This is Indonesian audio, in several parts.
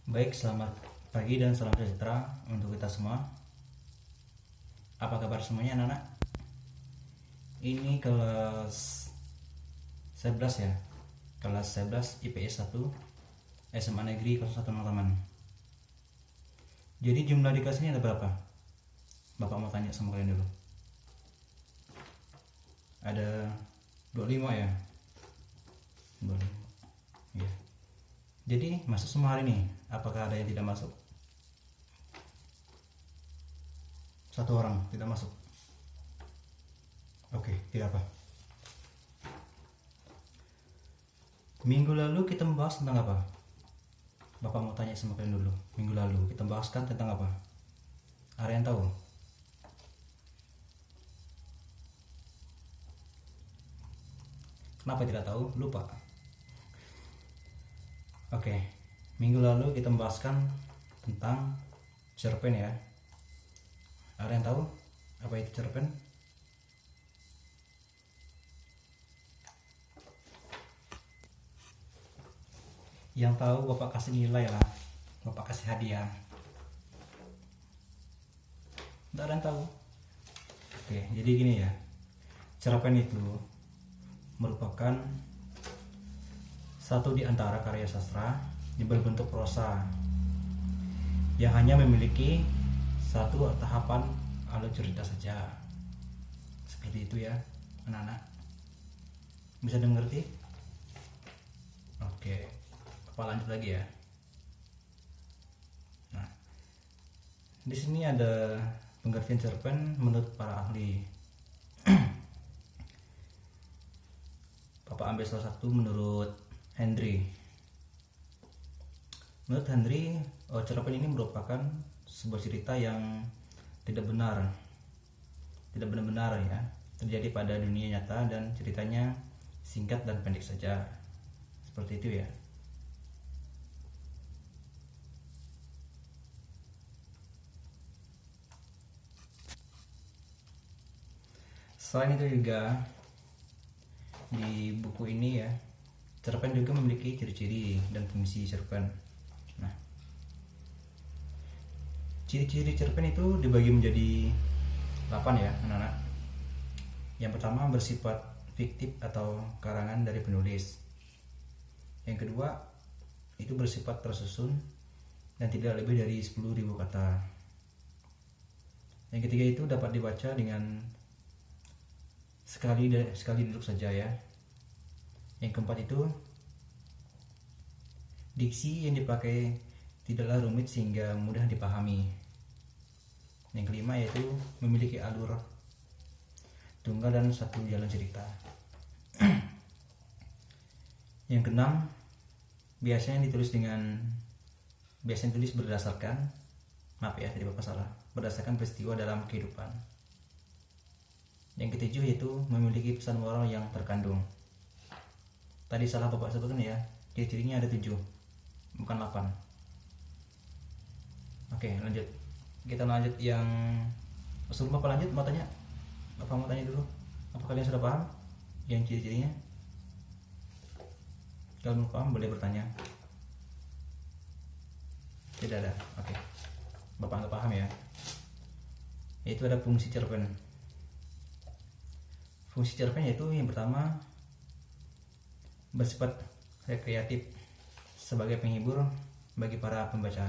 Baik, selamat pagi dan salam sejahtera untuk kita semua. Apa kabar semuanya anak-anak? Ini kelas 11 ya. Kelas 11 IPS 1 SMA Negeri 01 Taman. Jadi jumlah di kelas ini ada berapa? Bapak mau tanya sama kalian dulu. Ada 25 ya? 25. Ya. Jadi masuk semua hari ini. Apakah ada yang tidak masuk? Satu orang tidak masuk. Oke, tidak apa. Minggu lalu kita membahas tentang apa? Bapak mau tanya sama kalian dulu. Minggu lalu kita bahaskan tentang apa? Ada yang tahu? Kenapa tidak tahu? Lupa. Oke, minggu lalu kita membahaskan tentang cerpen ya. Ada yang tahu apa itu cerpen? Yang tahu Bapak kasih nilai lah, Bapak kasih hadiah. Tidak ada yang tahu. Oke, jadi gini ya. Cerpen itu merupakan satu di antara karya sastra yang berbentuk prosa yang hanya memiliki satu tahapan alur cerita saja. Seperti itu ya anak-anak. Bisa dimengerti? Oke, Bapak lanjut lagi ya. Nah, di sini ada pengertian cerpen menurut para ahli. Bapak ambil salah satu menurut Henry. Menurut Henry, cerpen ini merupakan sebuah cerita yang tidak benar-benar ya terjadi pada dunia nyata, dan ceritanya singkat dan pendek saja. Seperti itu ya. Selain itu juga di buku ini ya, cerpen juga memiliki ciri-ciri dan fungsi cerpen. Nah, ciri-ciri cerpen itu dibagi menjadi 8 ya anak-anak. Yang pertama bersifat fiktif atau karangan dari penulis. Yang kedua itu bersifat tersusun dan tidak lebih dari 10.000 kata. Yang ketiga itu dapat dibaca dengan sekali duduk saja ya. Yang keempat itu diksi yang dipakai tidaklah rumit sehingga mudah dipahami. Yang kelima yaitu memiliki alur tunggal dan satu jalan cerita. Yang keenam biasanya ditulis berdasarkan berdasarkan peristiwa dalam kehidupan. Yang ketujuh yaitu memiliki pesan moral yang terkandung. Tadi salah Bapak sebutkan ya, ciri-cirinya ada 7 bukan 8. Oke, lanjut. Kita lanjut yang sebelum Bapak lanjut, Bapak mau tanya dulu, apa kalian sudah paham yang ciri-cirinya? Kalau belum paham boleh bertanya. Tidak ada. Oke, Bapak nggak paham ya. Yaitu ada fungsi cerpen. Fungsi cerpen yaitu yang pertama bersifat rekreatif sebagai penghibur bagi para pembaca.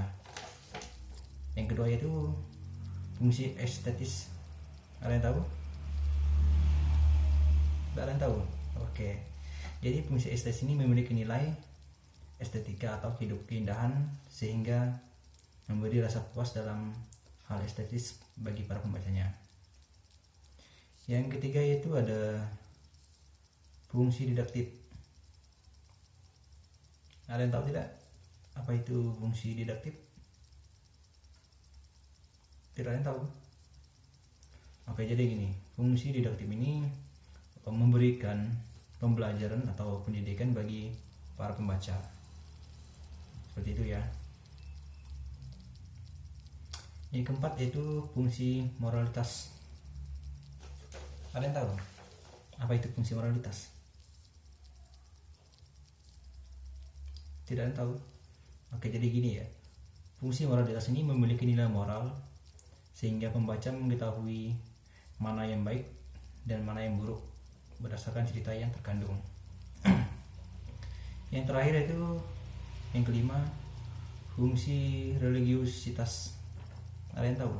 Yang kedua yaitu fungsi estetis. Ada yang tahu? Tidak ada yang tahu? Oke. Jadi fungsi estetis ini memiliki nilai estetika atau keindahan sehingga memberi rasa puas dalam hal estetis bagi para pembacanya. Yang ketiga yaitu ada fungsi didaktif. Ada yang tahu tidak apa itu fungsi didaktif? Tidak ada yang tahu? Oke, jadi gini, fungsi didaktif ini memberikan pembelajaran atau pendidikan bagi para pembaca. Seperti itu ya. Yang keempat yaitu fungsi moralitas. Ada yang tahu apa itu fungsi moralitas? Tidak ada yang tahu. Oke, jadi gini ya, Fungsi moralitas ini memiliki nilai moral sehingga pembaca mengetahui mana yang baik dan mana yang buruk berdasarkan cerita yang terkandung. Yang terakhir itu yang kelima, fungsi religiusitas. Ada yang tahu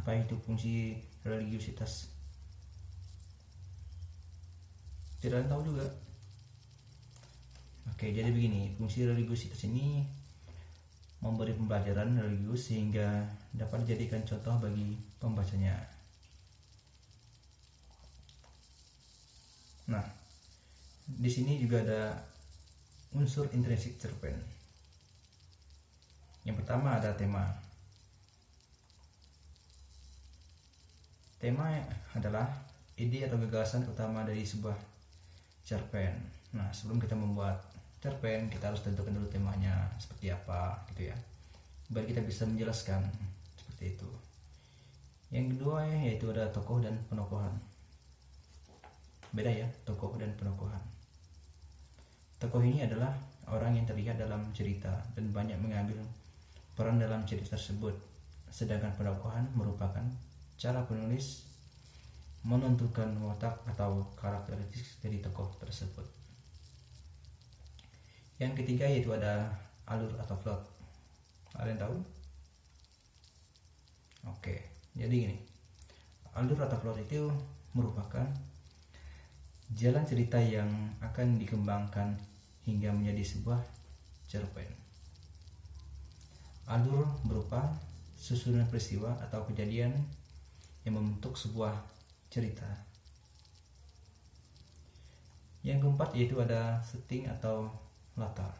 apa itu fungsi religiusitas? Tidak ada yang tahu juga. Oke, jadi begini, fungsi religiusitas ini memberi pembelajaran religius sehingga dapat dijadikan contoh bagi pembacanya. Nah, di sini juga ada unsur intrinsik cerpen. Yang pertama ada tema. Tema adalah ide atau gagasan utama dari sebuah cerpen. Nah, sebelum kita membuat cerpen, kita harus tentukan dulu temanya seperti apa gitu ya, biar kita bisa menjelaskan seperti itu. Yang kedua yaitu ada tokoh dan penokohan. Beda ya, tokoh dan penokohan. Tokoh ini adalah orang yang terlihat dalam cerita dan banyak mengambil peran dalam cerita tersebut, sedangkan penokohan merupakan cara penulis menentukan watak atau karakteristik dari tokoh tersebut. Yang ketiga yaitu ada alur atau plot. Ada yang tahu? Oke, jadi gini, alur atau plot itu merupakan jalan cerita yang akan dikembangkan hingga menjadi sebuah cerpen. Alur berupa susunan peristiwa atau kejadian yang membentuk sebuah cerita. Yang keempat yaitu ada setting atau latar.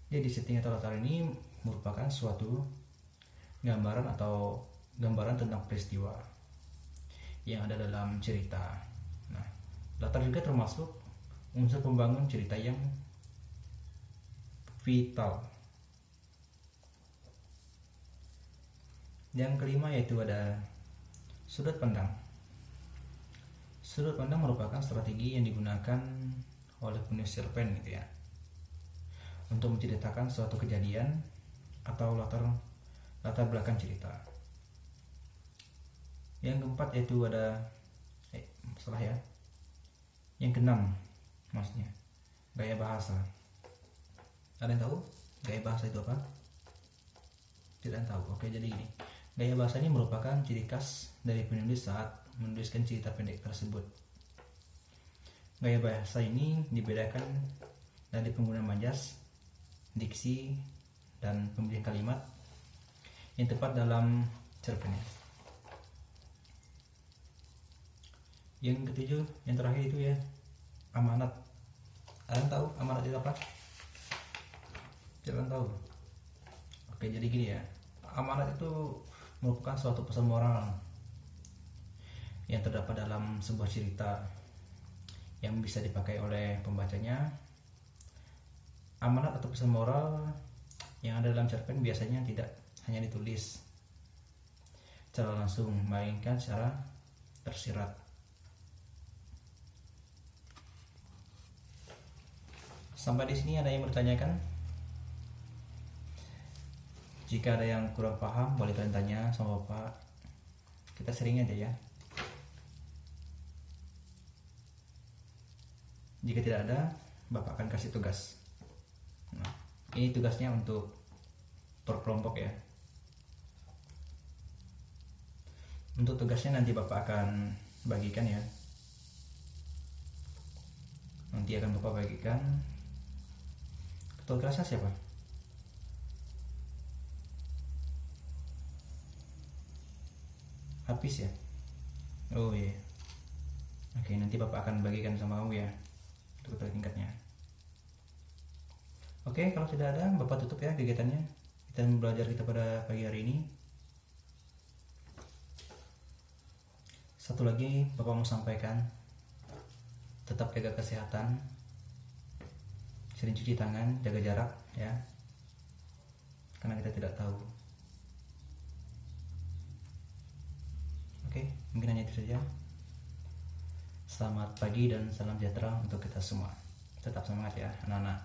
Jadi setting atau latar ini merupakan suatu gambaran atau gambaran tentang peristiwa yang ada dalam cerita. Nah, latar juga termasuk unsur pembangun cerita yang vital. Yang kelima yaitu ada sudut pandang. Sudut pandang merupakan strategi yang digunakan oleh penulis cerpen gitu ya, untuk menceritakan suatu kejadian atau latar belakang cerita. Yang keempat yaitu ada yang keenam maksudnya gaya bahasa. Ada yang tahu gaya bahasa itu apa? Tidak tahu. Oke, jadi gini, gaya bahasa ini merupakan ciri khas dari penulis saat menuliskan cerita pendek tersebut. Gaya bahasa ini dibedakan dari penggunaan majas, diksi, dan pemilihan kalimat yang tepat dalam cerpennya. Yang ketujuh, yang terakhir itu ya, amanat. Ada yang tahu amanat itu apa? Jangan tahu. Oke, jadi gini ya, amanat itu merupakan suatu pesan moral yang terdapat dalam sebuah cerita yang bisa dipakai oleh pembacanya. Amanat atau pesan moral yang ada dalam cerpen biasanya tidak hanya ditulis secara langsung, melainkan secara tersirat. Sampai di sini ada yang bertanyakan? Jika ada yang kurang paham, boleh kalian tanya sama Bapak. Kita sering aja ya. Jika tidak ada, Bapak akan kasih tugas. Nah, ini tugasnya untuk per kelompok ya. Untuk tugasnya nanti Bapak akan bagikan ya. Nanti akan Bapak bagikan. Ketua kelasnya siapa? Habis ya? Oh iya. Oke, nanti Bapak akan bagikan sama kamu ya, untuk ketua tingkatnya. Oke, kalau tidak ada, Bapak tutup ya kegiatannya. Kita belajar kita pada pagi hari ini. Satu lagi Bapak mau sampaikan, tetap jaga kesehatan, sering cuci tangan, jaga jarak ya, karena kita tidak tahu. Oke, mungkin hanya itu saja. Selamat pagi dan salam sejahtera untuk kita semua. Tetap semangat ya anak-anak.